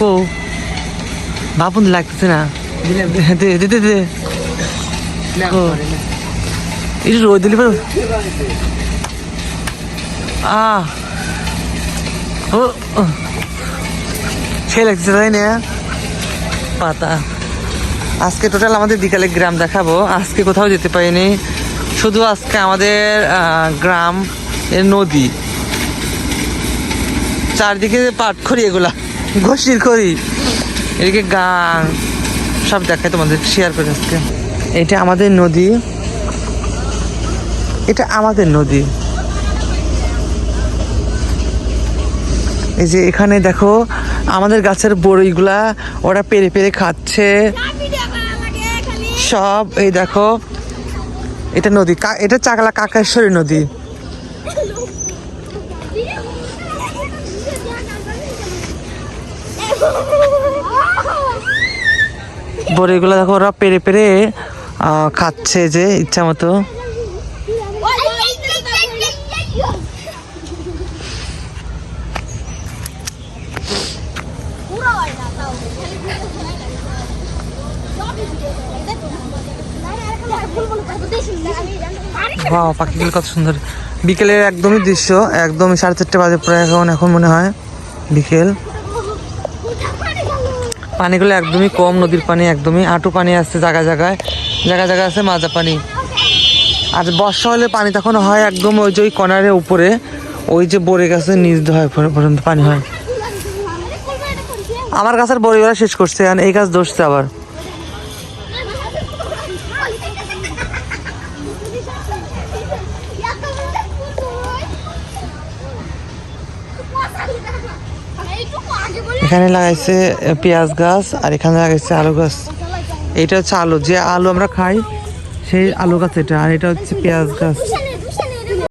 ও বাপুন লাগতেছে না, দে দে দে দে। ও এটা রোদ দিলি পারো ও সে লাগতেছে তাই না পাতা। আজকে টোটাল আমাদের বিকালে গ্রাম দেখাবো, আজকে কোথাও যেতে পারিনি, শুধু আজকে আমাদের গ্রাম এর নদী, চারদিকে পাটখড়ি, এগুলা ঘষির খড়ি, এদিকে গান সব দেখায় তোমাদের শেয়ার করে আজকে। এটা আমাদের নদী, এটা আমাদের নদী। এই যে এখানে দেখো আমাদের গাছের বড়ইগুলা ওরা পেরে পেরে খাচ্ছে সব। এই দেখো এটা নদী, এটা চাকলা কাকেশ্বরী নদী। বড়িগুলো দেখো ওরা পেরে পেরে খাচ্ছে যে ইচ্ছা মতো। পাখিগুলো কত সুন্দর, বিকেলের একদমই দৃশ্য, একদমই 4:30 বাজে প্রায় এখন মনে হয় বিকেল। পানিগুলো একদমই কম, নদীর পানি একদমই হাঁটু পানি আসছে, জায়গায় জায়গায় আছে মাজা পানি। আর বর্ষা হলে পানি তখন হয় একদম ওই যে ওই কর্নারের উপরে, ওই যে বড়ি গাছের নিচ হয় পর্যন্ত পানি হয়। আমার গাছের বড়িগুলো শেষ করছে, আর এই গাছ ধরছে আবার। এখানে লাগাইছে পেঁয়াজ গাছ, আর এখানে লাগাইছে আলু গাছ। এটা হচ্ছে আলু, যে আলু আমরা খাই সেই আলু গাছ এটা, আর এটা হচ্ছে পেঁয়াজ গাছ।